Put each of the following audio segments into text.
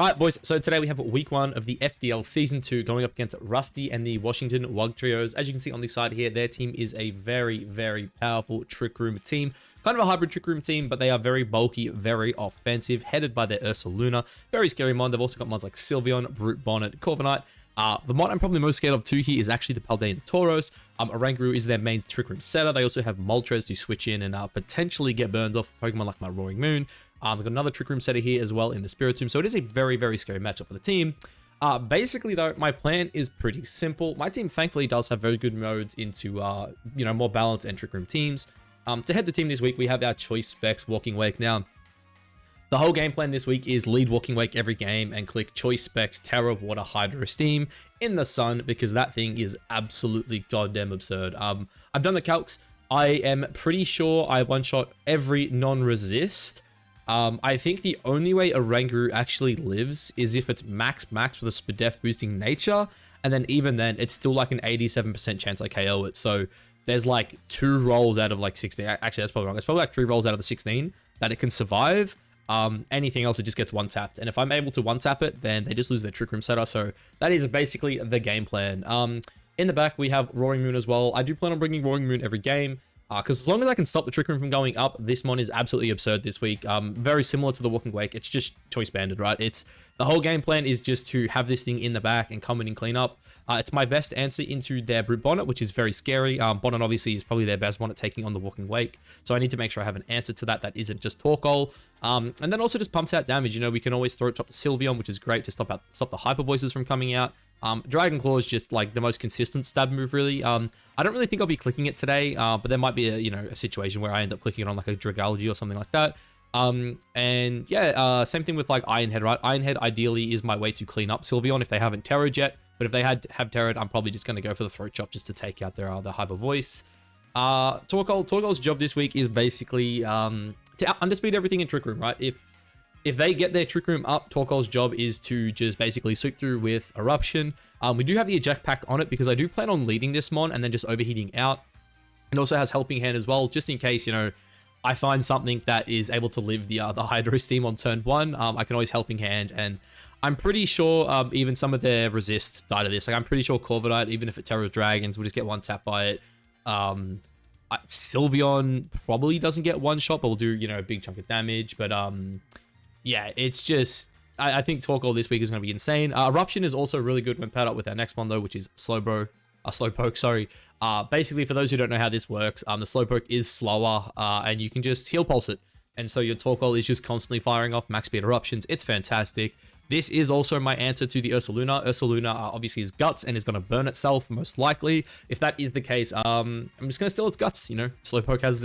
Alright boys, so today we have week 1 of the FDL Season 2 going up against Rusty and the Washington Wug Trios. As you can see on the side here, their team is a very powerful Trick Room team. Kind of a hybrid Trick Room team, but they are very bulky, very offensive, headed by their Ursaluna. Very scary mon. They've also got mods like Sylveon, Brute Bonnet, Corviknight. The mod I'm probably most scared of too here is actually the Paldean Tauros. Oranguru is their main Trick Room setter. They also have Moltres to switch in and potentially get burned off Pokemon like my Roaring Moon. We've got another Trick Room setter here as well in the Spiritomb, so it is a very scary matchup for the team. Basically though, my plan is pretty simple. My team thankfully does have very good modes into, more balanced and Trick Room teams. To head the team this week, we have our Choice Specs Walking Wake. Now, the whole game plan this week is lead Walking Wake every game and click Choice Specs Terra, Water, Hydro, Steam in the sun, because that thing is absolutely goddamn absurd. I've done the calcs. I am pretty sure I one-shot every non-resist. I think the only way Oranguru actually lives is if it's max with a Spadef boosting nature, and then even then, it's still like an 87% chance I KO it. So there's like 2 rolls out of like 16. Actually, that's probably wrong. It's probably like 3 rolls out of the 16 that it can survive. Anything else, it just gets one-tapped. And if I'm able to one-tap it, then they just lose their Trick Room setter. So that is basically the game plan. In the back, we have Roaring Moon as well. I do plan on bringing Roaring Moon every game. Because as long as I can stop the Trick Room from going up, this mon is absolutely absurd this week. Very similar to the Walking Wake. It's just choice banded, right? It's the whole game plan is just to have this thing in the back and come in and clean up. It's my best answer into their Brute Bonnet, which is very scary. Bonnet obviously is probably their best bonnet taking on the Walking Wake. So I need to make sure I have an answer to that that isn't just Torkoal. And then also just pumps out damage. You know, we can always throat chop the Sylveon, which is great to stop the Hyper Voices from coming out. Dragon Claw is just like the most consistent stab move, really. I don't really think I'll be clicking it today, but there might be a situation where I end up clicking it on like a Dragalge or something like that. And yeah, same thing with like Iron Head, right? Iron Head ideally is my way to clean up Sylveon if they haven't terrored yet. But if they have terrored, I'm probably just going to go for the throat chop just to take out their Hyper Voice. Torkoal's job this week is basically to underspeed everything in Trick Room, right? If they get their Trick Room up, Torkoal's job is to just basically sweep through with Eruption. We do have the eject pack on it because I do plan on leading this mon and then just overheating out. It also has Helping Hand as well, just in case, I find something that is able to live the Hydro Steam on turn 1. I can always Helping Hand, and I'm pretty sure even some of their resist die to this. Like, I'm pretty sure Corviknight, even if it Terror Dragons, will just get one tap by it. Sylveon probably doesn't get one shot, but will do, a big chunk of damage. But yeah, it's just, I think Torkoal this week is going to be insane. Eruption is also really good when paired up with our next one, though, which is Slowpoke, sorry. Basically, for those who don't know how this works, the Slowpoke is slower, and you can just heal pulse it. And so your Torkoal is just constantly firing off max speed eruptions. It's fantastic. This is also my answer to the Ursaluna. Ursaluna obviously is guts and is going to burn itself, most likely. If that is the case, I'm just going to steal its guts, Slowpoke has,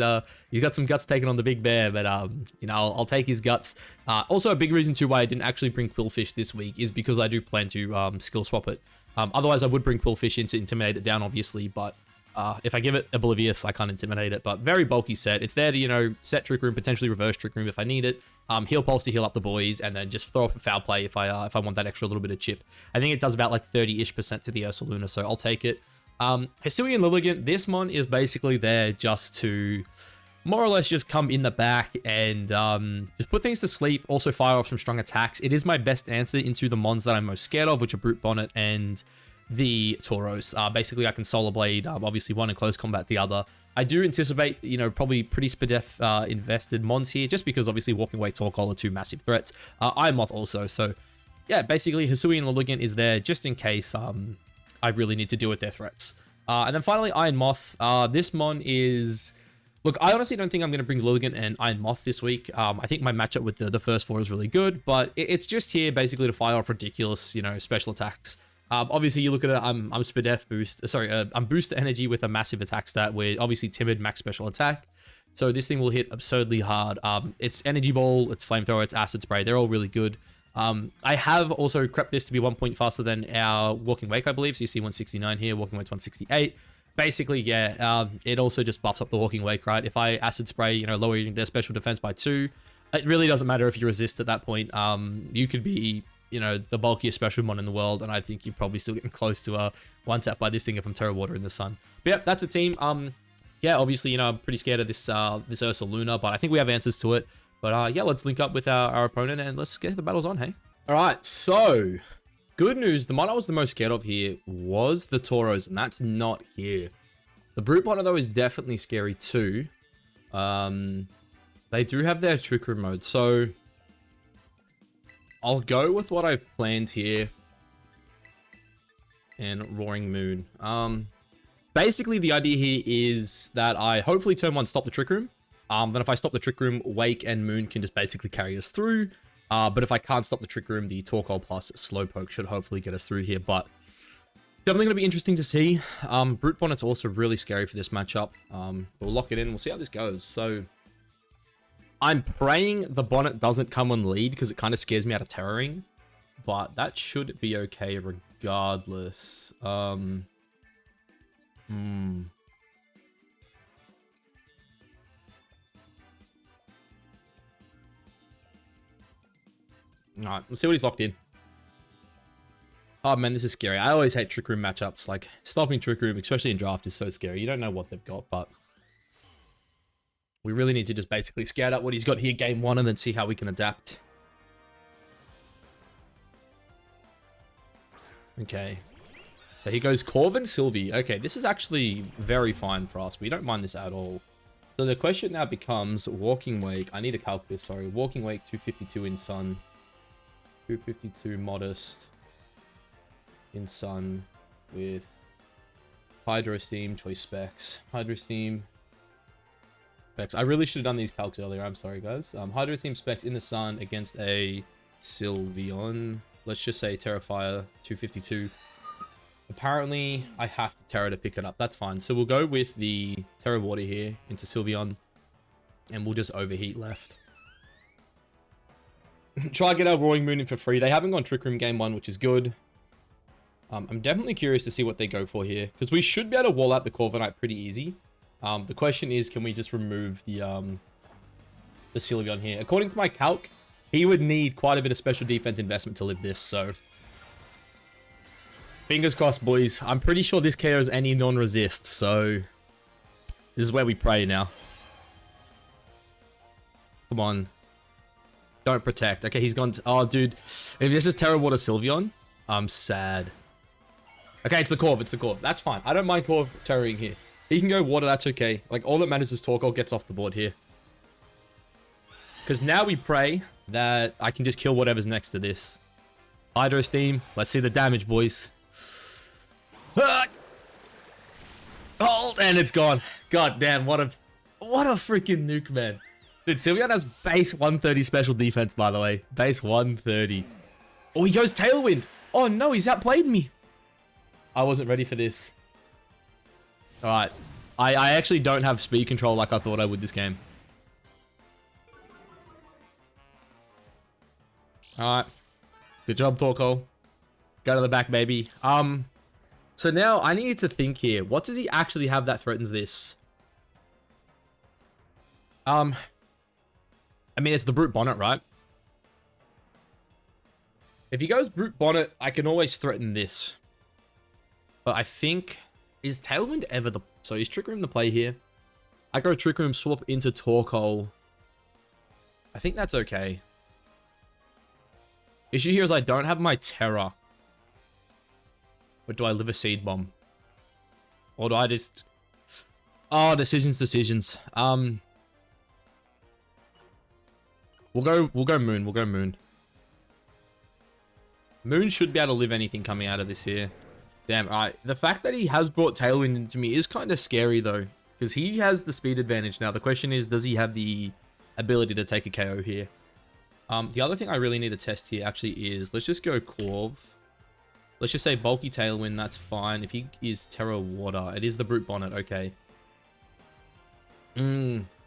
he's got some guts taken on the big bear, but, I'll take his guts. Also, a big reason, too, why I didn't actually bring Quillfish this week is because I do plan to skill swap it. Otherwise, I would bring Quillfish in to intimidate it down, obviously, but if I give it Oblivious, I can't intimidate it. But very bulky set. It's there to, set Trick Room, potentially reverse Trick Room if I need it. Heal Pulse to heal up the boys, and then just throw off a Foul Play if I want that extra little bit of chip. I think it does about like 30-ish% to the Ursaluna, so I'll take it. Hisuian Liligant, this mon is basically there just to more or less just come in the back and just put things to sleep, also fire off some strong attacks. It is my best answer into the mons that I'm most scared of, which are Brute Bonnet and the Tauros. Basically, I can Solar Blade, obviously one in close combat, the other. I do anticipate, probably pretty Spadef invested mons here, just because obviously Walking Away, Torkoal are 2 massive threats. Iron Moth also, so yeah, basically Hisuian Liligant is there just in case I really need to deal with their threats. And then finally, Iron Moth. This mon is... Look, I honestly don't think I'm going to bring Liligant and Iron Moth this week. I think my matchup with the first 4 is really good, but it's just here basically to fire off ridiculous, special attacks. Obviously, you look at it, I'm Spadef boost. Sorry, I'm boost energy with a massive attack stat with obviously timid max special attack. So this thing will hit absurdly hard. It's Energy Ball, it's Flamethrower, it's Acid Spray. They're all really good. I have also crept this to be 1 point faster than our Walking Wake, I believe. So you see 169 here, Walking Wake's 168. Basically, yeah, it also just buffs up the Walking Wake, right? If I Acid Spray, lowering their special defense by 2, it really doesn't matter if you resist at that point. You could be... the bulkiest special mon in the world, and I think you're probably still getting close to a one-tap by this thing if I'm Terra Water in the sun. But yeah, that's a team. Yeah, obviously, I'm pretty scared of this Ursaluna, but I think we have answers to it. But yeah, let's link up with our opponent and let's get the battles on, hey? All right, so good news. The mod I was the most scared of here was the Tauros, and that's not here. The Brute Bonnet, though, is definitely scary too. They do have their Trick Room mode, so I'll go with what I've planned here. And Roaring Moon. Basically, the idea here is that I hopefully turn one stop the Trick Room. Then if I stop the Trick Room, Wake and Moon can just basically carry us through. But if I can't stop the Trick Room, the Torkoal plus Slowpoke should hopefully get us through here. But definitely going to be interesting to see. Brute Bonnet's also really scary for this matchup. We'll lock it in. We'll see how this goes. So I'm praying the Bonnet doesn't come on lead because it kind of scares me out of Terroring. But that should be okay regardless. Alright, we'll see what he's locked in. Oh man, this is scary. I always hate Trick Room matchups. Like, stopping Trick Room, especially in draft, is so scary. You don't know what they've got, but we really need to just basically scout out what he's got here game one and then see how we can adapt. Okay. So he goes Corvin Sylvie. Okay, this is actually very fine for us. We don't mind this at all. So the question now becomes Walking Wake. I need to calculate, sorry. Walking Wake, 252 in Sun. 252 Modest in Sun with Hydro Steam, Choice Specs. Hydro Steam Specs. I really should have done these calcs earlier. I'm sorry, guys. Hydro Steam Specs in the Sun against a Sylveon. Let's just say Terrafire 252. Apparently, I have to Terra to pick it up. That's fine. So we'll go with the Terra Water here into Sylveon. And we'll just overheat left. Try to get our Roaring Moon in for free. They haven't gone Trick Room game one, which is good. I'm definitely curious to see what they go for here. Because we should be able to wall out the Corviknight pretty easy. The question is, can we just remove the Sylveon here? According to my calc, he would need quite a bit of special defense investment to live this, so fingers crossed, boys. I'm pretty sure this KOs any non-resist, so this is where we pray now. Come on. Don't protect. Okay, he's gone. Oh, dude. If this is Terra Water Sylveon, I'm sad. Okay, it's the Corv. It's the Corv. That's fine. I don't mind Corv terroring here. He can go water. That's okay. Like, all that matters is Torkoal gets off the board here. Because now we pray that I can just kill whatever's next to this. Hydro Steam. Let's see the damage, boys. Hold, and it's gone. God damn, what a freaking nuke, man. Dude, Sylveon has base 130 special defense, by the way. Base 130. Oh, he goes Tailwind. Oh no, he's outplayed me. I wasn't ready for this. Alright. I actually don't have speed control like I thought I would this game. Alright. Good job, Torkoal. Go to the back, baby. So now I need to think here. What does he actually have that threatens this? I mean, it's the Brute Bonnet, right? If he goes Brute Bonnet, I can always threaten this. But I think... Is Tailwind ever the... So is Trick Room the play here? I go Trick Room, swap into Torkoal. I think that's okay. Issue here is I don't have my Terra. Or do I live a Seed Bomb? Or do I just... Oh, decisions. We'll go Moon. Moon should be able to live anything coming out of this here. Damn, alright. The fact that he has brought Tailwind into me is kind of scary though. Because he has the speed advantage now. The question is, does he have the ability to take a KO here? The other thing I really need to test here actually is, let's just go Corv. Let's just say bulky Tailwind, that's fine. If he is Terra Water, it is the Brute Bonnet, okay.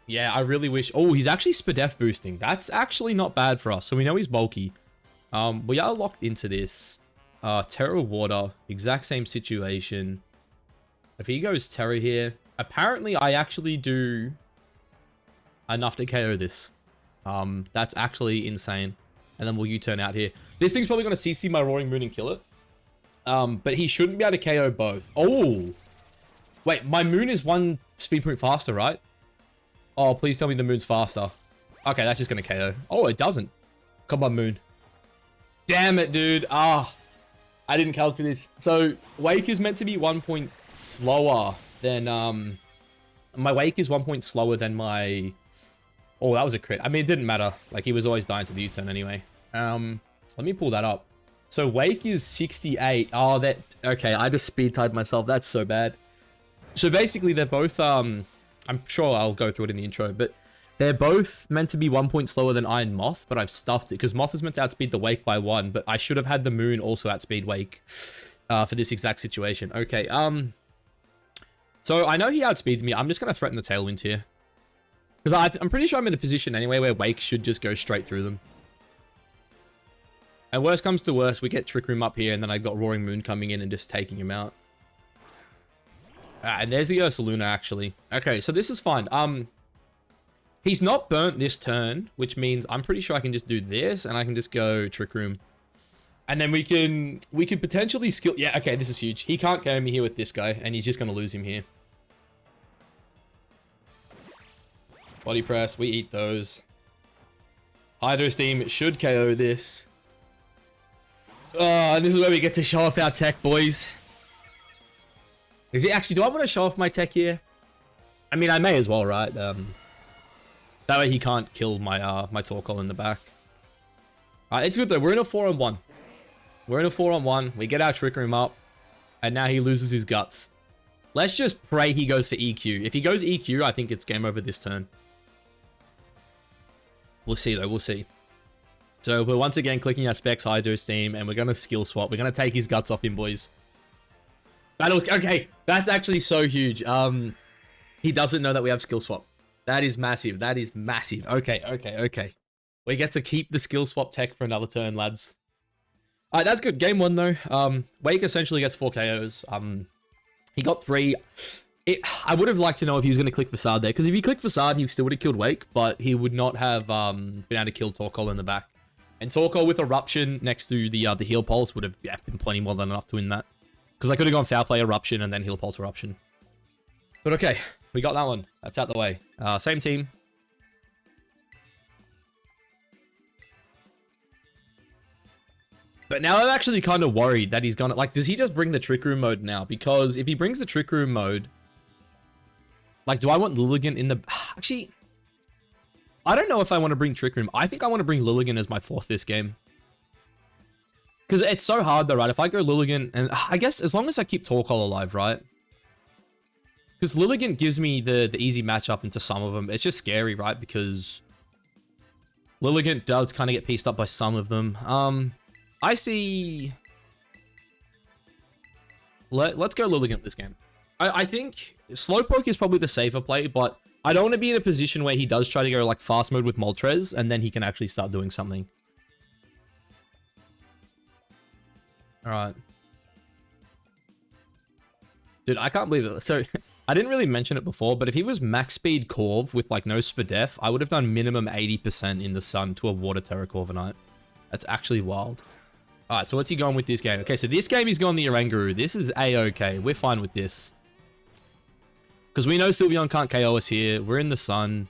Yeah, I really wish... Oh, he's actually Spadef boosting. That's actually not bad for us. So we know he's bulky. We are locked into this. Terra Water, exact same situation. If he goes Terra here, apparently I actually do enough to KO this. That's actually insane. And then will U-turn out here. This thing's probably going to CC my Roaring Moon and kill it. But he shouldn't be able to KO both. Oh! Wait, my Moon is one speed point faster, right? Oh, please tell me the Moon's faster. Okay, that's just going to KO. Oh, it doesn't. Come on, Moon. Damn it, dude. Ah, I didn't calculate this. So Wake is meant to be 1 point slower than my Wake is 1 point slower than my. Oh, that was a crit. I mean, it didn't matter. Like, he was always dying to the U-turn anyway. Let me pull that up. So Wake is 68. Oh, that... Okay, I just speed-tied myself. That's so bad. So basically, they're both... I'm sure I'll go through it in the intro, but they're both meant to be 1 point slower than I and Moth, but I've stuffed it, because Moth is meant to outspeed the Wake by 1, but I should have had the Moon also outspeed Wake for this exact situation. Okay, so I know he outspeeds me. I'm just going to threaten the Tailwinds here. Because I'm pretty sure I'm in a position anyway where Wake should just go straight through them. And worst comes to worst, we get Trick Room up here, and then I got Roaring Moon coming in and just taking him out. And there's the Ursaluna, actually. Okay, so this is fine. He's not burnt this turn, which means I'm pretty sure I can just do this, and I can just go Trick Room. And then we could potentially skill... Yeah, okay, this is huge. He can't KO me here with this guy, and he's just going to lose him here. Body press, we eat those. Hydro Steam should KO this. Oh, and this is where we get to show off our tech, boys. Is it actually, do I want to show off my tech here? I mean, I may as well, right? That way he can't kill my my Torkoal in the back. Alright, it's good though. We're in a 4-on-1. We're in a 4-on-1. We get our Trick Room up. And now he loses his guts. Let's just pray he goes for EQ. If he goes EQ, I think it's game over this turn. We'll see though, we'll see. So we're once again clicking our specs Hydro Steam, and we're going to skill swap. We're going to take his guts off him, boys. Battles, okay, that's actually so huge. He doesn't know that we have skill swap. That is massive, that is massive. Okay. We get to keep the skill swap tech for another turn, lads. Alright, that's good. Game 1 though. Wake essentially gets 4 KOs. He got 3. I would have liked to know if he was going to click Facade there, because if he clicked Facade, he still would have killed Wake, but he would not have been able to kill Torkoal in the back. And Torkoal with Eruption next to the Heal Pulse would have been plenty more than enough to win that. Because I could have gone Foul Play Eruption and then Heal Pulse Eruption. But okay, we got that one. That's out the way. Same team. But now I'm actually kind of worried that he's gonna... Like, does he just bring the Trick Room mode now? Because if he brings the Trick Room mode... Like, do I want Liligant in the... Actually, I don't know if I want to bring Trick Room. I think I want to bring Liligant as my 4th this game. Because it's so hard though, right? If I go Liligant... And I guess as long as I keep Torkoal alive, right? Because Liligant gives me the easy matchup into some of them. It's just scary, right? Because Liligant does kind of get pieced up by some of them. I see... Let's go Liligant this game. I think Slowpoke is probably the safer play, but I don't want to be in a position where he does try to go like fast mode with Moltres, and then he can actually start doing something. Alright. Dude, I can't believe it. So, I didn't really mention it before, but if he was max speed Corv with like no Spadef, I would have done minimum 80% in the sun to a Water Terra Corviknight. That's actually wild. Alright, so what's he going with this game? Okay, so this game he's going the Oranguru. This is A-okay. We're fine with this. Because we know Sylveon can't KO us here. We're in the sun.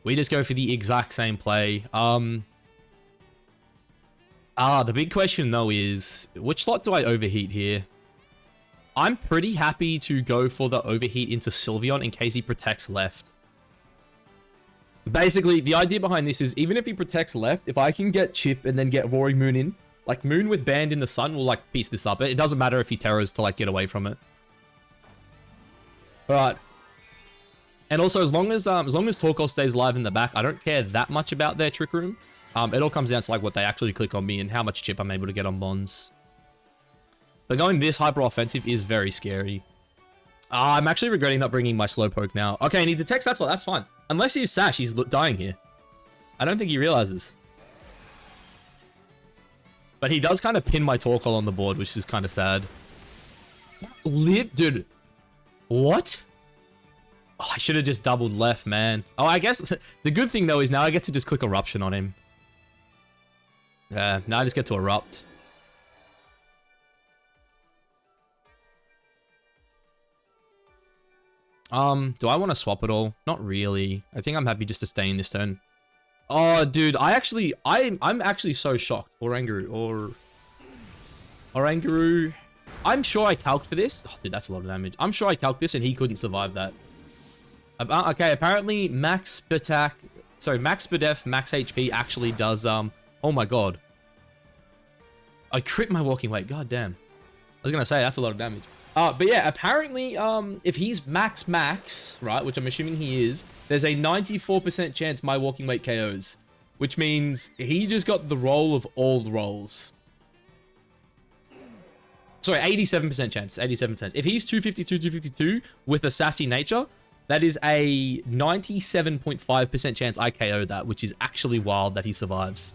We just go for the exact same play. The big question though is, which slot do I overheat here? I'm pretty happy to go for the overheat into Sylveon in case he protects left. Basically, the idea behind this is, even if he protects left, if I can get Chip and then get Roaring Moon in, like Moon with Band in the sun will like piece this up. It doesn't matter if he terrors to like get away from it. Alright. And also, as long as Torkoal stays alive in the back, I don't care that much about their Trick Room. It all comes down to like what they actually click on me and how much chip I'm able to get on Bonds. But going this hyper offensive is very scary. I'm actually regretting not bringing my Slowpoke now. Okay, and he detects that slot. That's fine. Unless he's Sash, he's dying here. I don't think he realizes. But he does kind of pin my Torkoal on the board, which is kind of sad. Dude. What? Oh, I should have just doubled left, man. Oh, I guess the good thing, though, is now I get to just click Eruption on him. Now I just get to Erupt. Do I want to swap at all? Not really. I think I'm happy just to stay in this turn. Oh, dude, I'm actually so shocked. Oranguru. I'm sure I calced for this. Oh, dude, that's a lot of damage. I'm sure I calced this and he couldn't survive that. Okay, apparently max attack, max def, max HP actually does, oh my god. I crit my walking weight, god damn. I was gonna say, that's a lot of damage. But yeah, apparently, if he's max, right, which I'm assuming he is, there's a 94% chance my walking weight KOs, which means he just got the roll of all the rolls. Sorry, 87% chance, 87%. If he's 252 with a sassy nature, that is a 97.5% chance I KO that, which is actually wild that he survives.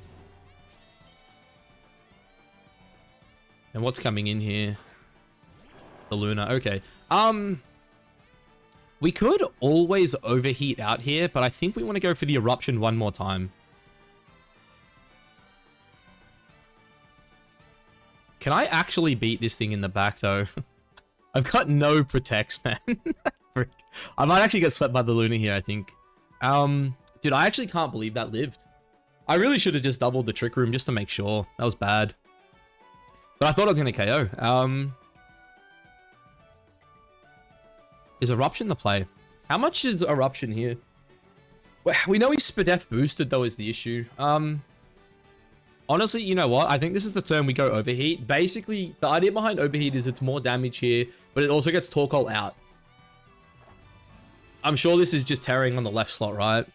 And what's coming in here? The Luna, okay. We could always overheat out here, but I think we want to go for the Eruption one more time. Can I actually beat this thing in the back, though? I've got no protects, man. I might actually get swept by the Luna here, I think. Dude, I actually can't believe that lived. I really should have just doubled the Trick Room just to make sure. That was bad. But I thought I was going to KO. Is Eruption the play? How much is Eruption here? Well, we know he's Spadef boosted, though, is the issue. Honestly, you know what? I think this is the turn we go Overheat. Basically, the idea behind Overheat is it's more damage here, but it also gets Torkoal out. I'm sure this is just terroring on the left slot, right?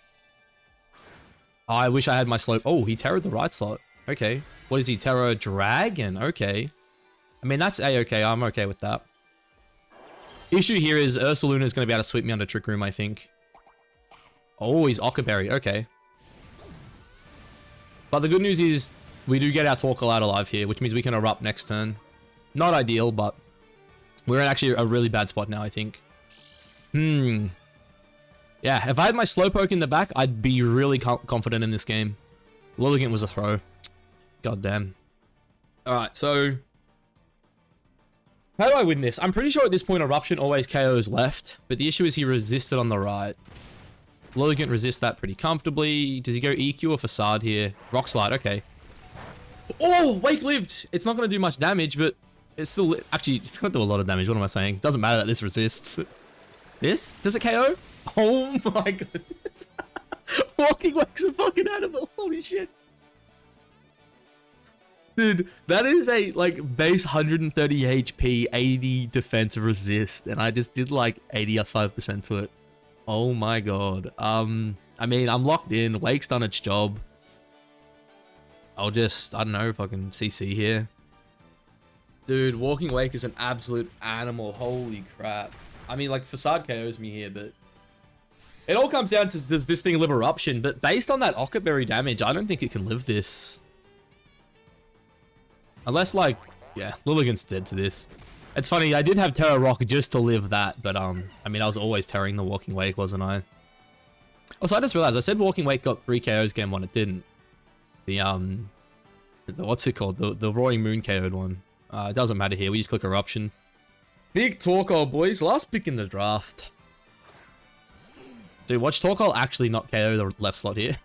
I wish I had my slope. Oh, he terrored the right slot. Okay. What is he? Terror Dragon? Okay. I mean, that's A-okay. I'm okay with that. Issue here is Ursaluna is going to be able to sweep me under Trick Room, I think. Oh, he's Ockerberry. Okay. But the good news is we do get our Torkoal out alive here, which means we can Erupt next turn. Not ideal, but we're in actually a really bad spot now, I think. Yeah, if I had my Slowpoke in the back, I'd be really confident in this game. Liligant was a throw. God damn. Alright, so how do I win this? I'm pretty sure at this point Eruption always KOs left, but the issue is he resisted on the right. Liligant resists that pretty comfortably. Does he go EQ or Facade here? Rock Slide, okay. Oh, Wake lived! It's not going to do much damage, but it's still... Actually, it's going to do a lot of damage. What am I saying? It doesn't matter that this resists. This? Does it KO? Oh my goodness. Walking Wake's a fucking animal. Holy shit. Dude, that is a, like, base 130 HP, 80 defense resist, and I just did, like, 85% to it. Oh my god. I mean, I'm locked in. Wake's done its job. I'll just, I don't know, fucking CC here. Dude, Walking Wake is an absolute animal. Holy crap. I mean, like, Facade KOs me here, but it all comes down to, does this thing live Eruption? But based on that Ockerberry damage, I don't think it can live this. Unless, like, yeah, Liligant's dead to this. It's funny, I did have Terra Rock just to live that, but, I mean, I was always terroring the Walking Wake, wasn't I? Also, I just realized, I said Walking Wake got 3 KOs game 1, it didn't. The what's it called? The Roaring Moon KO'd one. It doesn't matter here, we just click Eruption. Big Torkoal, boys. Last pick in the draft. Dude, watch Torkoal actually not KO the left slot here.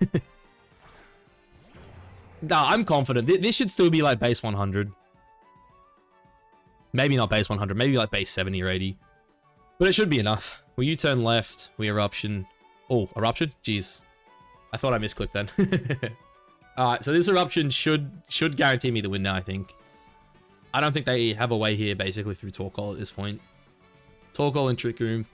Nah, I'm confident. This should still be like base 100. Maybe not base 100. Maybe like base 70 or 80. But it should be enough. We U-turn left. We Eruption. Oh, Eruption? Jeez. I thought I misclicked then. Alright, so this Eruption should guarantee me the win now, I think. I don't think they have a way here, basically, through Torkoal at this point. Torkoal and Trick Room.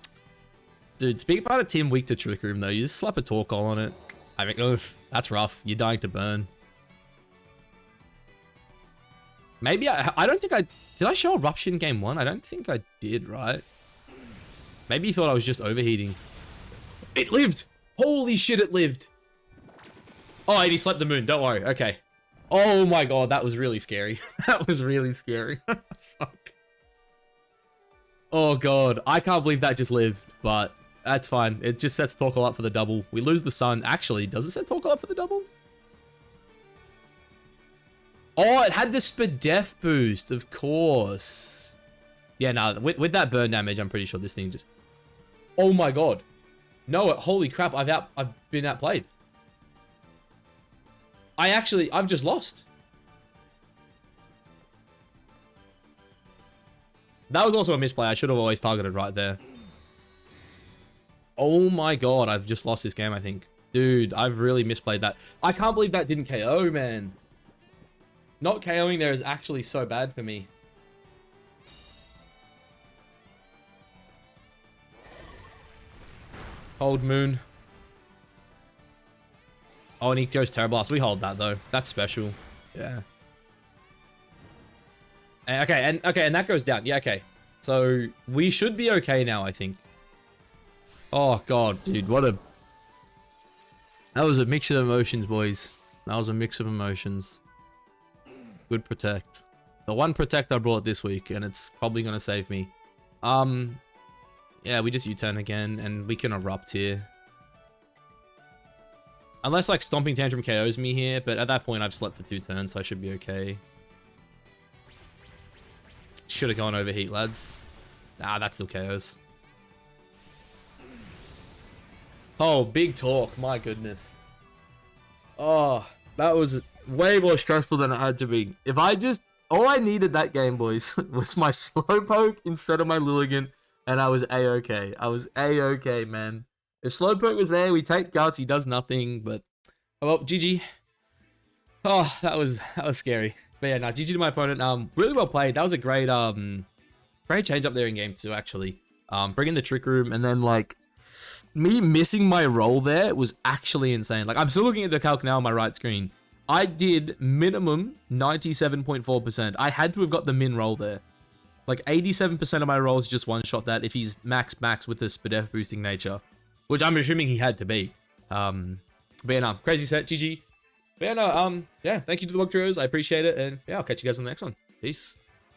Dude, speak about a team weak to Trick Room, though. You just slap a Torkoal on it. I mean, oh, that's rough. You're dying to burn. Maybe I don't think I... Did I show Eruption game 1? I don't think I did, right? Maybe you thought I was just overheating. It lived! Holy shit, it lived! Oh, and he slept the moon. Don't worry. Okay. Oh my god, that was really scary. That was really scary. Fuck. Oh god, I can't believe that just lived, but that's fine. It just sets Torkoal up for the double. We lose the sun. Actually, does it set Torkoal up for the double? Oh, it had the Spadef boost, of course. Yeah, no, with that burn damage, I'm pretty sure this thing just... Oh my god. No, holy crap, I've been outplayed. I've just lost. That was also a misplay. I should have always targeted right there. Oh my god, I've just lost this game, I think. Dude, I've really misplayed that. I can't believe that didn't KO, man. Not KOing there is actually so bad for me. Hold Moon. Oh, and Ictio's Terra Blast. We hold that, though. That's special. Yeah. Okay, and that goes down. Yeah, okay. So, we should be okay now, I think. Oh, God, dude. What a... That was a mix of emotions, boys. That was a mix of emotions. Good protect. The one protect I brought this week, and it's probably going to save me. Yeah, we just U-turn again, and we can erupt here. Unless, like, Stomping Tantrum KOs me here, but at that point, I've slept for 2 turns, so I should be okay. Should have gone overheat, lads. Nah, that still KOs. Oh, big talk. My goodness. Oh, that was way more stressful than it had to be. If I just... All I needed that game, boys, was my Slowpoke instead of my Liligant, and I was A-okay. I was A-okay, man. If Slowpoke was there, we take guts, he does nothing, but... Oh, well, GG. Oh, that was scary. But yeah, no, GG to my opponent. Really well played. That was a great change up there in game 2, actually. Bringing the Trick Room, and then, like... Me missing my roll there was actually insane. Like, I'm still looking at the calc now on my right screen. I did minimum 97.4%. I had to have got the min roll there. Like, 87% of my rolls just one-shot that if he's max with the Spadef boosting nature. Which I'm assuming he had to be. But yeah, no, crazy set, GG. But yeah, no, yeah, thank you to the Wog Trios. I appreciate it. And yeah, I'll catch you guys on the next one. Peace.